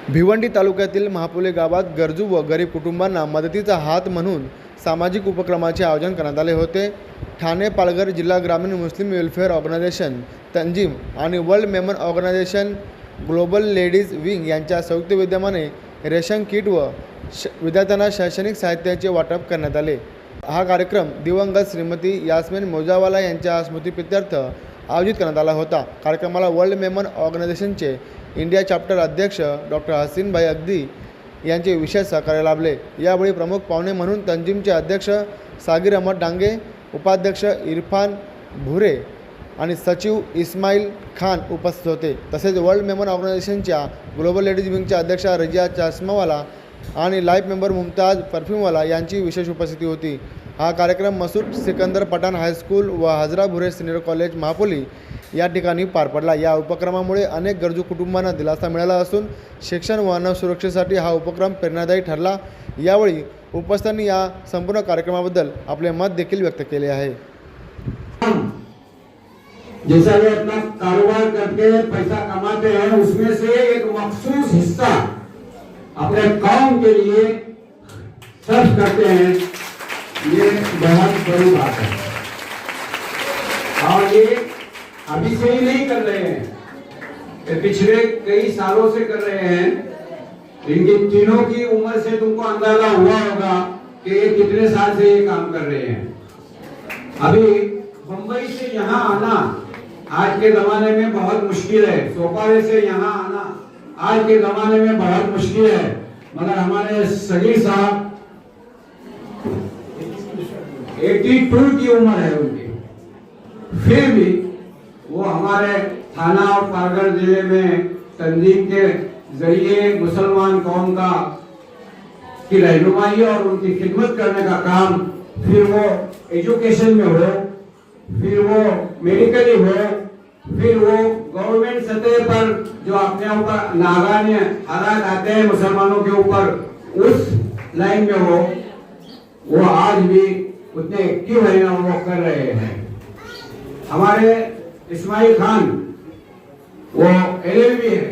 भिवंडी तालुक्यातील महापुले गावात गरजू व गरीब कुटुंबांना मदतीचा हात म्हणून सामाजिक उपक्रमाचे आयोजन करण्यात आले होते। ठाणे पालघर जिल्हा ग्रामीण मुस्लिम वेलफेअर ऑर्गनायझेशन तंजीम आणि world Memon organisation global ladies wing यांच्या संयुक्त विद्यमाने रेशन किट व विद्यार्थ्यांना शैक्षणिक साहित्याचे वाटप करण्यात आले। हा कार्यक्रम दिवंगत श्रीमती यास्मीन मौजावाला यांच्या स्मृतिप्रित्यर्थ आयोजित करण्यात आला होता। कार्यक्रमाला वर्ल्ड मेमन ऑर्गनायझेशनचे इंडिया चॅप्टर अध्यक्ष डॉक्टर हसीन भाई अगदी यांचे विशेष सहकार्य लाभले। यावेळी प्रमुख पाहुणे म्हणून तंजीमचे अध्यक्ष सागिर अहमद डांगे, उपाध्यक्ष इरफान भुरे आणि सचिव इस्माईल खान उपस्थित होते। तसेच वर्ल्ड मेमन ऑर्गनायझेशनच्या ग्लोबल लेडीज विंगच्या अध्यक्षा रजिया चष्मावाला आणि लाईफ मेंबर मुमताज परफ्यूमवाला यांची विशेष उपस्थिती होती। हा कार्यक्रम मसूद सिकंदर पठाण हायस्कूल व हजरा भुरे सीनियर कॉलेज महापोली या ठिकाणी पार पडला। या उपक्रमामुळे अनेक गरजू कुटुंबांना दिलासा मिळाला असून शिक्षण व अन्न सुरक्षेसाठी हा उपक्रम प्रेरणादायी ठरला। यावेळी उपस्थितांनी या संपूर्ण कार्यक्रमाबद्दल आपले मत देखील व्यक्त केले आहे। जैसा वे अपना कारोबार करके पैसा कमाते हैं, उसमें से एक मखसूस हिस्सा अपने काम के लिए सर्च करते हैं, ये बहुत बड़ी बात है। और ये अभी से ही नहीं कर रहे हैं, ये पिछले कई सालों से कर रहे हैं। इनकी तीनों की उम्र से तुमको अंदाजा हुआ होगा कि ये कितने साल से ये काम कर रहे हैं। अभी मुंबई से यहाँ आना आज के जमाने में बहुत मुश्किल है, सोपारे से यहाँ आना आज के जमाने में बहुत मुश्किल है। मगर हमारे सगीर साहब 82 की उम्र है उनकी, फिर भी वो हमारे थाना और पालघर जिले में तंजीम के जरिए मुसलमान कौम का की रहनुमाई और उनकी खिदमत करने का काम, फिर वो एजुकेशन में हो, फिर वो मेडिकली हो, फिर वो गवर्नमेंट सतह पर जो अपने ऊपर नागान हालात आते हैं मुसलमानों के ऊपर, उस लाइन में हो, वो आज भी उतने एक्टिव है ना, वो कर रहे हैं। हमारे इस्माईल खान वो LLB है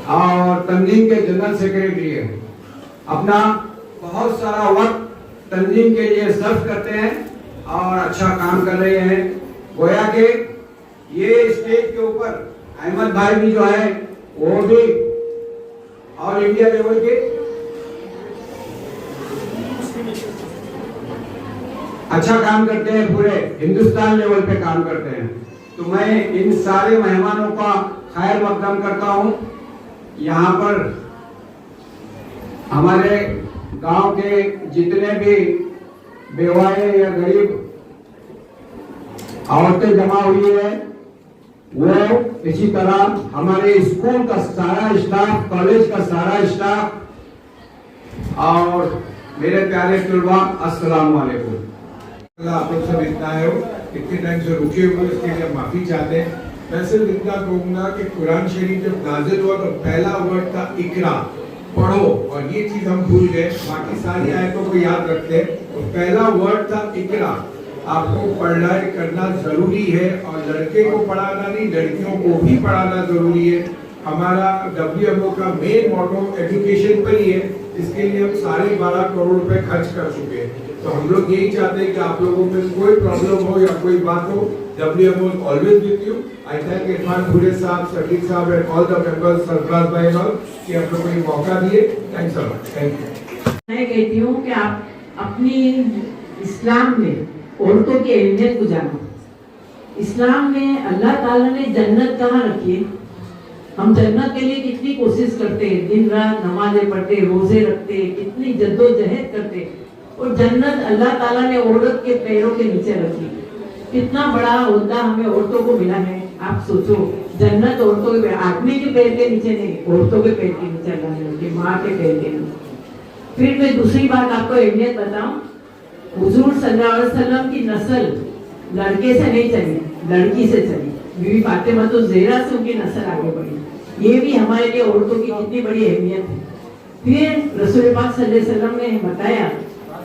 और तंजीम के जनरल सेक्रेटरी है। अपना बहुत सारा वक्त तंजीम के लिए सर्व करते हैं और अच्छा काम कर रहे हैं। गोया के ये स्टेज के ऊपर अहमद भाई भी जो है वो भी ऑल इंडिया लेवल के अच्छा काम करते हैं, पूरे हिंदुस्तान लेवल पे काम करते हैं। तो मैं इन सारे मेहमानों का खैर मकदम करता हूं। यहाँ पर हमारे गांव के जितने भी बेवाएं या गरीब औरतें जमा हुई है, वो इसी तरह हमारे स्कूल का सारा स्टाफ, कॉलेज का सारा स्टाफ और मेरे प्यारे तलबा, अस्सलाम वालेकुम। आप लोग सब इतना है इतने टाइम से रुके हुए, इसके लिए माफी चाहते हैं। मैं सिर्फ इतना कहूंगा कि कुरान शरीफ जब नाजिल हुआ तो पहला वर्ड था इकरा, पढ़ो, और ये चीज हम भूल गए। बाकी सारी आयतों को याद रखते हैं, तो पहला वर्ड था इकरा। आपको पढ़ाई करना जरूरी है, और लड़के को पढ़ाना नहीं, लड़कियों को भी पढ़ाना जरूरी है। हमारा WMO का मेन मोटो एजुकेशन पर ही है। इसके लिए हम 12.5 करोड़ रुपए खर्च कर चुके हैं। तो हम लोग यही चाहते हैं कि आप लोगों में कोई प्रॉब्लम हो या कोई बात हो, WMO is always with you. I thank Irfan भुरे साहब, सकीर साहब and all the members, Sarfaraz भाई और कि आप लोगों को मौका दिए। Thanks a lot. Thank you. मैं कहती हूँ कि आप अपनी इस्लाम में औरतों की अहमियत को जानो। इस्लाम में अल्लाह ताला ने जन्नत कहाँ रखी है? हम जन्नत के लिए कितनी कोशिश करते हैं, दिन रात नमाजें पढ़ते, रोजे रखते, कितनी जद्दोजहद करते, और जन्नत अल्लाह ताला ने औरत के पैरों के नीचे रखी। कितना बड़ा ओहदा हमें औरतों को मिला है। आप सोचो, जन्नत औरतों के, आदमी के पैर के नीचे नहीं, औरतों के पैर के नीचे अल्लाह ने रखी, माँ के पैर के नीचे। फिर मैं दूसरी बात आपको अहमियत बताऊं, हुजूर सल्लल्लाहु अलैहि वसल्लम की नस्ल लड़के से नहीं चली, लड़की से चली। बीवी फातिमा तो ज़हरा से उनकी नस्ल आगे बढ़ी। ये भी हमारे लिए औरतों की कितनी बड़ी अहमियत है। फिर रसूल पाक सल्लल्लाहु अलैहि वसल्लम ने बताया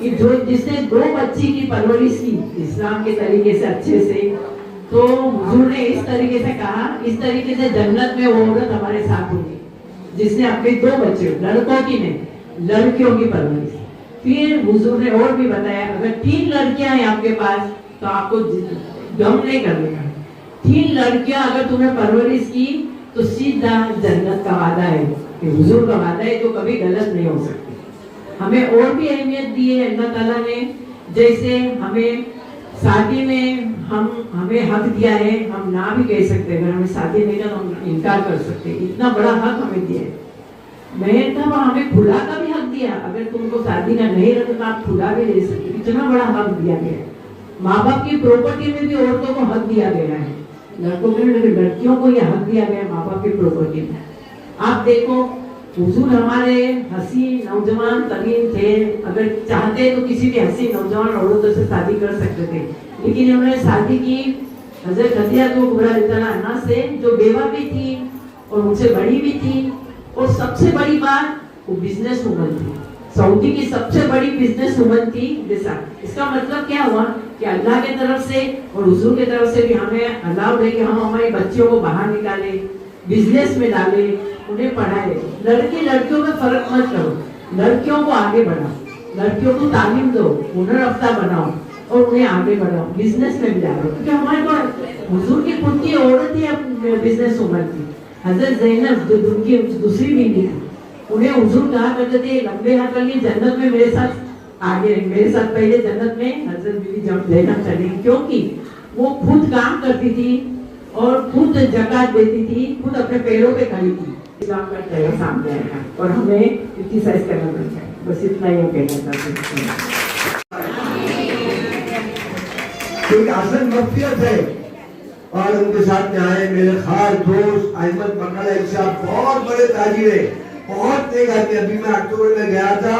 कि जो जिसने 2 बच्ची की परवरिश की इस्लाम के तरीके से अच्छे से, तो हुजूर ने इस तरीके से कहा, इस तरीके से जन्नत में वो औरत हमारे साथ होगी जिसने अपने 2 बच्चे, लड़कों की नहीं, लड़कियों की परवरिश। फिर हुजूर ने और भी बताया, अगर 3 लड़कियां हैं आपके पास तो आपको गम नहीं करने का। 3 लड़कियां अगर तुमने परवरिश की तो सीधा जन्नत का वादा है, कि हुजूर का वादा है, तो कभी गलत नहीं हो सकती। हमें और भी अहमियत दी है अल्लाह ताला ने, जैसे हमें शादी में हमें हक दिया है, हम ना भी कह सकते, अगर हमें शादी नहीं कर हम इनकार कर सकते, इतना बड़ा हक हमें दिया है। मैं था हमें खुला का भी हक दिया, अगर तुमको शादी का नहीं रखना आप खुला भी ले सकते, इतना बड़ा हक दिया गया है। माँ बाप की प्रॉपर्टी में भी औरतों को हक दिया गया है, लड़कों के लिए लड़कियों को यह हक दिया गया है माँ बाप की प्रॉपर्टी में। आप देखो हुजूर हमारे हसीन नौजवान तरीन थे, अगर चाहते तो किसी भी हसीन नौजवान औरतों से शादी कर सकते थे, लेकिन उन्होंने शादी की हजरत खदीजा अन्हा से, जो बेवा भी थी और उनसे बड़ी भी थी, और सबसे बड़ी बात वो बिजनेस वुमन थी, सऊदी की सबसे बड़ी बिजनेस वुमन थी जैसा। इसका मतलब क्या हुआ कि अल्लाह की तरफ से और हुजूर की तरफ से भी हमें अलाउड है कि हम हमारी बच्चियों को बाहर निकाले, बिजनेस में डाले, उन्हें पढ़ाए। लड़के लड़कियों में फर्क मत करो, लड़कियों को आगे बढ़ाओ, लड़कियों को तालीम दो, हुनर अफ्ता बनाओ और उन्हें आगे बढ़ाओ, बिजनेस में भी डालो। क्योंकि हमारे को हुजूर की खुद की औरत ही बिजनेस वुमन थी, हजरत ज़ैनब जो उनकी दूसरी बीवी थी, उन्हें हुजूर कहा करते थे लंबे हाथ वाली जन्नत में मेरे साथ आगे, मेरे साथ पहले जन्नत में हजरत बीवी ज़ैनब चली, क्योंकि वो खुद काम करती थी और खुद ज़कात देती थी, खुद अपने पैरों पे खड़ी थी। इस्लाम का चेहरा सामने आएगा और हमें इत्तिसाइज करना पड़ता है। बस इतना ही कहना चाहते हैं। कोई असल मफियत है और उनके साथ में आए मेरे खास दोस्त अहमद मकड़ा साहब, बहुत बड़े ताजिर है, बहुत तेज आदमी। अभी मैं अक्टूबर में गया था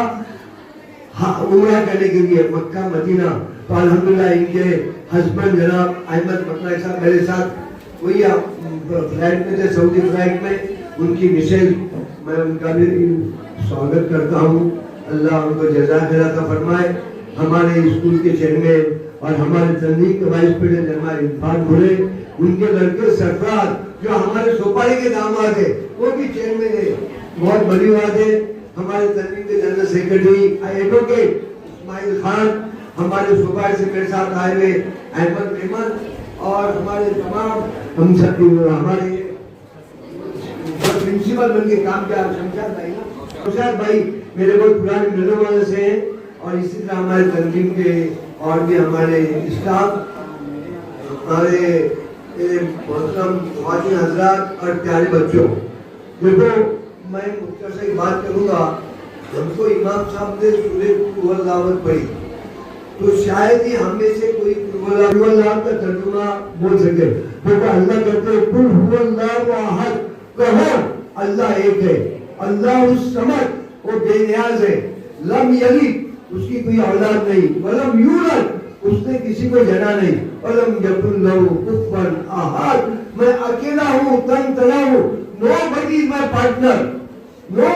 उम्रा करने के लिए मक्का मदीना, तो अल्हम्दुलिल्लाह इनके हस्बैंड जनाब अहमद मकड़ा साहब मेरे साथ वही फ्लाइट में थे, सऊदी फ्लाइट में। उनकी मिसेज, मैं उनका भी स्वागत करता हूँ, अल्लाह उनको जज़ाक फरमाए। हमारे स्कूल के चेयरमैन और हमारे तंजीम के वाइस प्रेसिडेंट हमारे इरफान भुरे, उनके लड़के सरफराज जो हमारे सोपारी के दामाद है, वो भी चेयरमैन है, बहुत बड़ी बात है। हमारे तंजीम के general secretary advocate Ismail Khan, हमारे सोपारी से मेरे साथ आए हुए अहमद मेमन, और हमारे तमाम हमारे प्रिंसिपल बन के काम किया शमशाद भाई मेरे बहुत पुराने मिलने वाले से हैं, और इसी तरह हमारे तंजीम के और भी हमारे स्टाफ, हमारे मोहतरम ख्वातीन हजरात और प्यारे बच्चों। देखो मैं मुख्तसर से बात करूंगा, हमको इमाम साहब ने सूरह कुल पढ़ी, तो शायद ही हमें से कोई कुल का तर्जुमा बोल सके। देखो अल्लाह कहते हैं कुल हुवल्लाहु अहद, कहो अल्लाह एक है, अल्लाह समद, वो बेनियाज है, लम यलिद, उसकी कोई औलाद नहीं, वलम यूलद, उसने किसी को जना नहीं, वलम यकुन लहू कुफुवन अहद, मैं अकेला हूँ, तन तला हूँ, nobody my partner, no